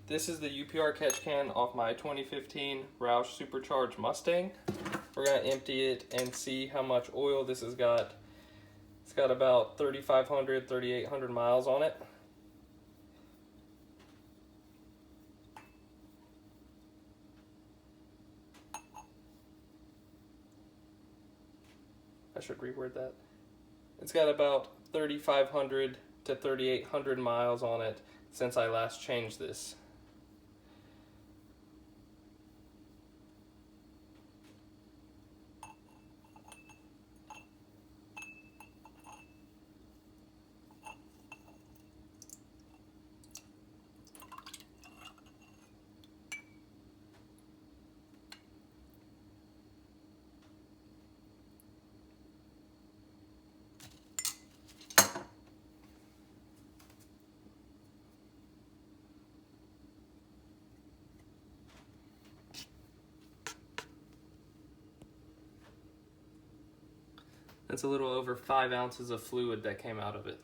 This is the UPR catch can off my 2015 ROUSH Supercharged Mustang. We're going to empty it and see how much oil this has got. It's got about 3,500, 3,800 miles on it. I should reword that. It's got about 3,500 to 3,800 miles on it since I last changed this. That's a little over 5 ounces of fluid that came out of it.